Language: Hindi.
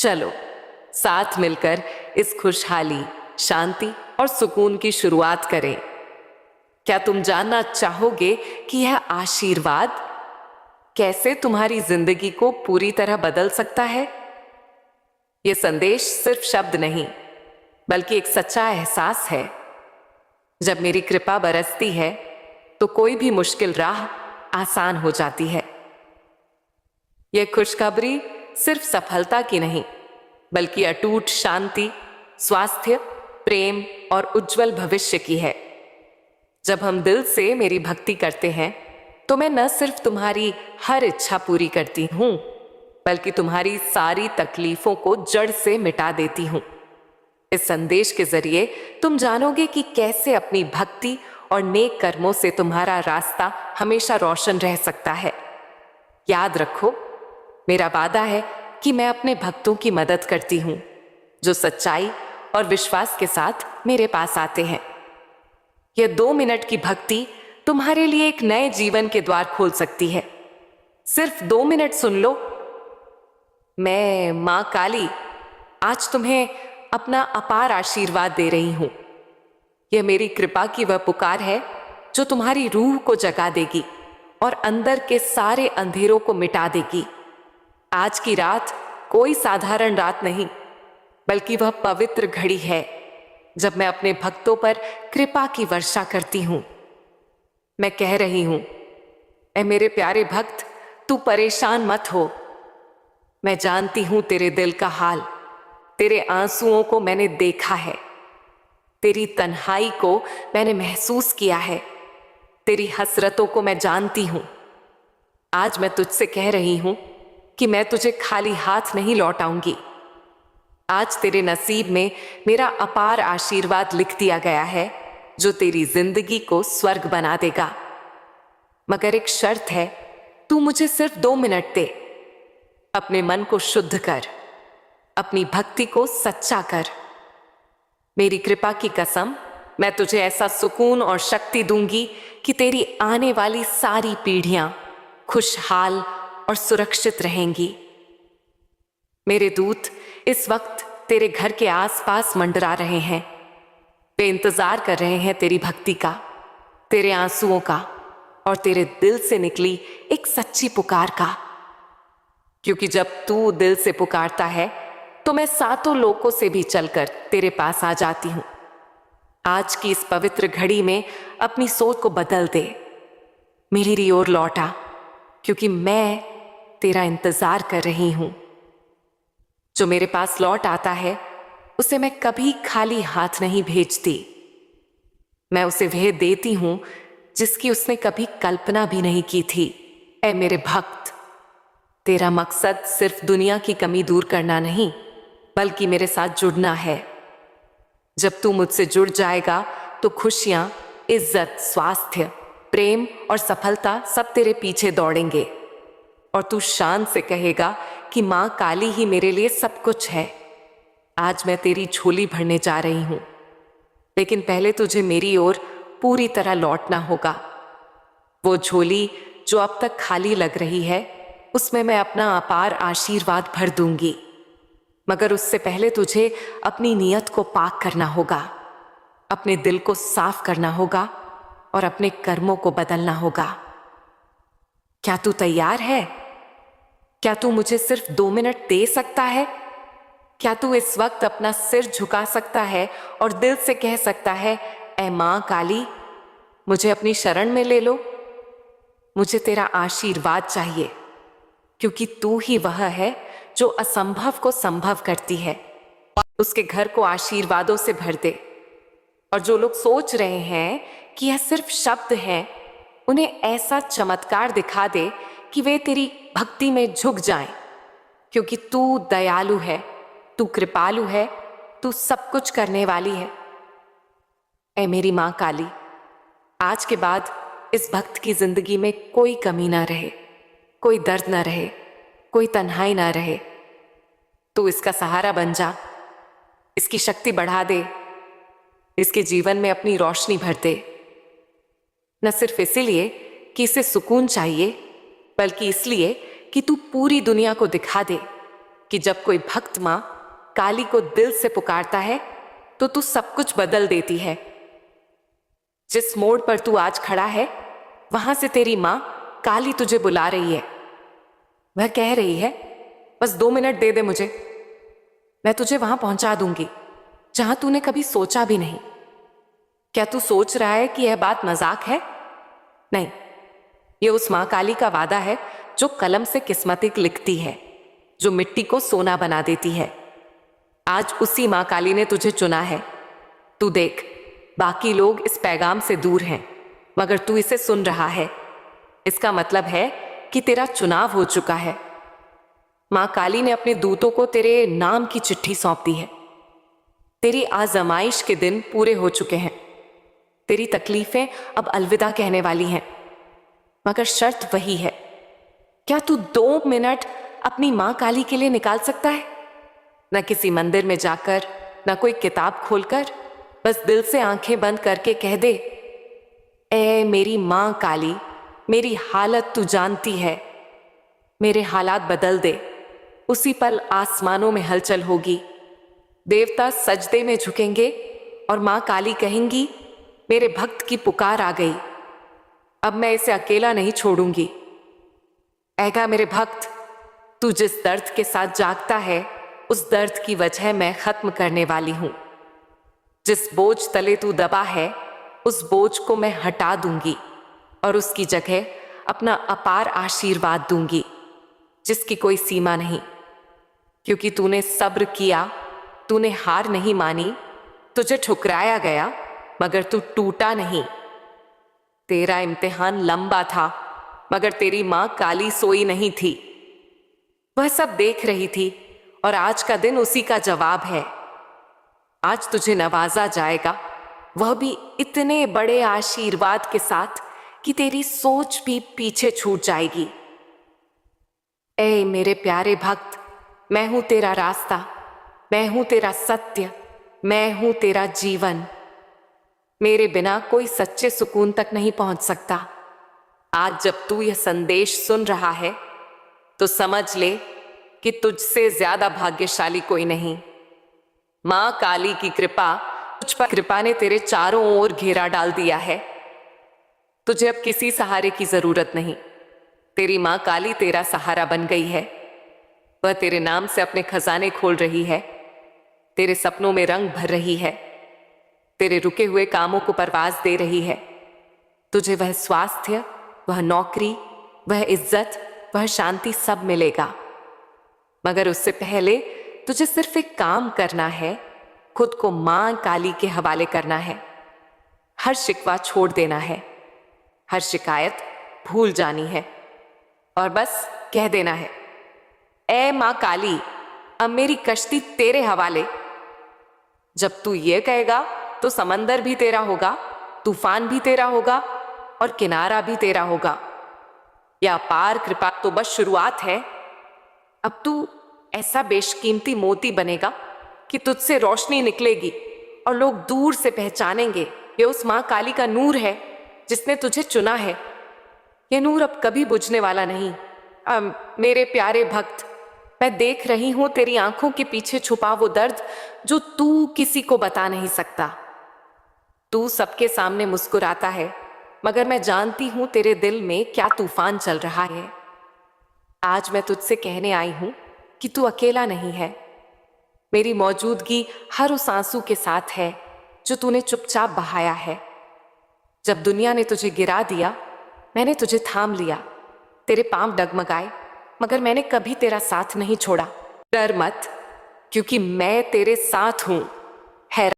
चलो साथ मिलकर इस खुशहाली, शांति और सुकून की शुरुआत करें। क्या तुम जानना चाहोगे कि यह आशीर्वाद कैसे तुम्हारी जिंदगी को पूरी तरह बदल सकता है? यह संदेश सिर्फ शब्द नहीं, बल्कि एक सच्चा एहसास है। जब मेरी कृपा बरसती है तो कोई भी मुश्किल राह आसान हो जाती है। यह खुशखबरी सिर्फ सफलता की नहीं, बल्कि अटूट शांति, स्वास्थ्य, प्रेम और उज्जवल भविष्य की है। जब हम दिल से मेरी भक्ति करते हैं तो मैं न सिर्फ तुम्हारी हर इच्छा पूरी करती हूं, बल्कि तुम्हारी सारी तकलीफों को जड़ से मिटा देती हूं। इस संदेश के जरिए तुम जानोगे कि कैसे अपनी भक्ति और नेक कर्मों से तुम्हारा रास्ता हमेशा रोशन रह सकता है। याद रखो, मेरा वादा है कि मैं अपने भक्तों की मदद करती हूं, जो सच्चाई और विश्वास के साथ मेरे पास आते हैं। यह 2 मिनट की भक्ति तुम्हारे लिए एक नए जीवन के द्वार खोल सकती है। सिर्फ 2 मिनट सुन लो। मैं मां काली आज तुम्हें अपना अपार आशीर्वाद दे रही हूं। यह मेरी कृपा की वह पुकार है जो तुम्हारी रूह को जगा देगी और अंदर के सारे अंधेरों को मिटा देगी। आज की रात कोई साधारण रात नहीं, बल्कि वह पवित्र घड़ी है जब मैं अपने भक्तों पर कृपा की वर्षा करती हूं। मैं कह रही हूं, ऐ मेरे प्यारे भक्त, तू परेशान मत हो। मैं जानती हूं तेरे दिल का हाल, तेरे आंसुओं को मैंने देखा है, तेरी तन्हाई को मैंने महसूस किया है, तेरी हसरतों को मैं जानती हूं। आज मैं तुझसे कह रही हूं कि मैं तुझे खाली हाथ नहीं लौटाऊंगी। आज तेरे नसीब में मेरा अपार आशीर्वाद लिख दिया गया है, जो तेरी जिंदगी को स्वर्ग बना देगा। मगर एक शर्त है, तू मुझे सिर्फ 2 मिनट दे। अपने मन को शुद्ध कर, अपनी भक्ति को सच्चा कर। मेरी कृपा की कसम, मैं तुझे ऐसा सुकून और शक्ति दूंगी कि तेरी आने वाली सारी पीढ़ियां खुशहाल और सुरक्षित रहेंगी। मेरे दूत इस वक्त तेरे घर के आसपास मंडरा रहे हैं। वे इंतजार कर रहे हैं तेरी भक्ति का, तेरे आंसुओं का और तेरे दिल से निकली एक सच्ची पुकार का। क्योंकि जब तू दिल से पुकारता है तो मैं 7 लोकों से भी चलकर तेरे पास आ जाती हूं। आज की इस पवित्र घड़ी में अपनी सोच को बदल दे, मेरी ओर लौटा, क्योंकि मैं तेरा इंतजार कर रही हूं। जो मेरे पास लौट आता है उसे मैं कभी खाली हाथ नहीं भेजती। मैं उसे वह देती हूं जिसकी उसने कभी कल्पना भी नहीं की थी। ऐ मेरे भक्त, तेरा मकसद सिर्फ दुनिया की कमी दूर करना नहीं, बल्कि मेरे साथ जुड़ना है। जब तू मुझसे जुड़ जाएगा तो खुशियां, इज्जत, स्वास्थ्य, प्रेम और सफलता सब तेरे पीछे दौड़ेंगे और तू शान से कहेगा कि मां काली ही मेरे लिए सब कुछ है। आज मैं तेरी झोली भरने जा रही हूं, लेकिन पहले तुझे मेरी ओर पूरी तरह लौटना होगा। वो झोली जो अब तक खाली लग रही है, उसमें मैं अपना अपार आशीर्वाद भर दूंगी। मगर उससे पहले तुझे अपनी नीयत को पाक करना होगा, अपने दिल को साफ करना होगा और अपने कर्मों को बदलना होगा। क्या तू तैयार है? क्या तू मुझे सिर्फ 2 मिनट दे सकता है? क्या तू इस वक्त अपना सिर झुका सकता है और दिल से कह सकता है, ऐ मां काली, मुझे अपनी शरण में ले लो। मुझे तेरा आशीर्वाद चाहिए, क्योंकि तू ही वह है जो असंभव को संभव करती है। उसके घर को आशीर्वादों से भर दे। और जो लोग सोच रहे हैं कि यह सिर्फ शब्द हैं, उन्हें ऐसा चमत्कार दिखा दे कि वे तेरी भक्ति में झुक जाएं, क्योंकि तू दयालु है, तू कृपालु है, तू सब कुछ करने वाली है। ऐ मेरी मां काली, आज के बाद इस भक्त की जिंदगी में कोई कमी ना रहे, कोई दर्द ना रहे, कोई तन्हाई ना रहे। तू इसका सहारा बन जा, इसकी शक्ति बढ़ा दे, इसके जीवन में अपनी रोशनी भर दे। न सिर्फ इसीलिए कि इसे सुकून चाहिए, बल्कि इसलिए कि तू पूरी दुनिया को दिखा दे कि जब कोई भक्त माँ काली को दिल से पुकारता है तो तू सब कुछ बदल देती है। जिस मोड़ पर तू आज खड़ा है वहां से तेरी माँ काली तुझे बुला रही है। वह कह रही है, बस 2 मिनट दे दे मुझे, मैं तुझे वहां पहुंचा दूंगी जहां तूने कभी सोचा भी नहीं। क्या तू सोच रहा है कि यह बात मजाक है? नहीं, ये उस मां काली का वादा है जो कलम से किस्मतें लिखती है, जो मिट्टी को सोना बना देती है। आज उसी मां काली ने तुझे चुना है। तू देख, बाकी लोग इस पैगाम से दूर हैं, मगर तू इसे सुन रहा है। इसका मतलब है कि तेरा चुनाव हो चुका है। मां काली ने अपने दूतों को तेरे नाम की चिट्ठी सौंप दी है। तेरी आजमाइश के दिन पूरे हो चुके हैं। तेरी तकलीफें अब अलविदा कहने वाली हैं, मगर शर्त वही है। क्या तू 2 मिनट अपनी मां काली के लिए निकाल सकता है? न किसी मंदिर में जाकर, न कोई किताब खोलकर, बस दिल से आंखें बंद करके कह दे, ए मेरी मां काली, मेरी हालत तू जानती है, मेरे हालात बदल दे। उसी पल आसमानों में हलचल होगी, देवता सजदे में झुकेंगे और मां काली कहेंगी, मेरे भक्त की पुकार आ गई, अब मैं इसे अकेला नहीं छोड़ूंगी। ऐगा मेरे भक्त, तू जिस दर्द के साथ जागता है उस दर्द की वजह मैं खत्म करने वाली हूं। जिस बोझ तले तू दबा है उस बोझ को मैं हटा दूंगी और उसकी जगह अपना अपार आशीर्वाद दूंगी जिसकी कोई सीमा नहीं। क्योंकि तूने सब्र किया, तूने हार नहीं मानी, तुझे ठुकराया गया मगर तू टूटा नहीं। तेरा इम्तिहान लंबा था मगर तेरी मां काली सोई नहीं थी। वह सब देख रही थी और आज का दिन उसी का जवाब है। आज तुझे नवाजा जाएगा, वह भी इतने बड़े आशीर्वाद के साथ कि तेरी सोच भी पीछे छूट जाएगी। ए मेरे प्यारे भक्त, मैं हूं तेरा रास्ता, मैं हूं तेरा सत्य, मैं हूं तेरा जीवन। मेरे बिना कोई सच्चे सुकून तक नहीं पहुंच सकता। आज जब तू यह संदेश सुन रहा है तो समझ ले कि तुझसे ज्यादा भाग्यशाली कोई नहीं। मां काली की कृपा, तुझ पर कृपा ने तेरे चारों ओर घेरा डाल दिया है। तुझे अब किसी सहारे की जरूरत नहीं। तेरी मां काली तेरा सहारा बन गई है। वह तेरे नाम से अपने खजाने खोल रही है, तेरे सपनों में रंग भर रही है, तेरे रुके हुए कामों को परवाज दे रही है। तुझे वह स्वास्थ्य, वह नौकरी, वह इज्जत, वह शांति सब मिलेगा, मगर उससे पहले तुझे सिर्फ एक काम करना है, खुद को मां काली के हवाले करना है। हर शिकवा छोड़ देना है, हर शिकायत भूल जानी है और बस कह देना है, ए मां काली, अब मेरी कश्ती तेरे हवाले। जब तू ये कहेगा तो समंदर भी तेरा होगा, तूफान भी तेरा होगा और किनारा भी तेरा होगा। यह अपार कृपा तो बस शुरुआत है। अब तू ऐसा बेशकीमती मोती बनेगा कि तुझसे रोशनी निकलेगी और लोग दूर से पहचानेंगे ये उस मां काली का नूर है जिसने तुझे चुना है। ये नूर अब कभी बुझने वाला नहीं। मेरे प्यारे भक्त, मैं देख रही हूं तेरी आंखों के पीछे छुपा वो दर्द जो तू किसी को बता नहीं सकता। तू सबके सामने मुस्कुराता है, मगर मैं जानती हूं तेरे दिल में क्या तूफान चल रहा है। आज मैं तुझसे कहने आई हूं कि तू अकेला नहीं है। मेरी मौजूदगी हर उस आंसू के साथ है जो तूने चुपचाप बहाया है। जब दुनिया ने तुझे गिरा दिया, मैंने तुझे थाम लिया। तेरे पांव डगमगाए, मगर मैंने कभी तेरा साथ नहीं छोड़ा। डर मत, क्योंकि मैं तेरे साथ हूं। है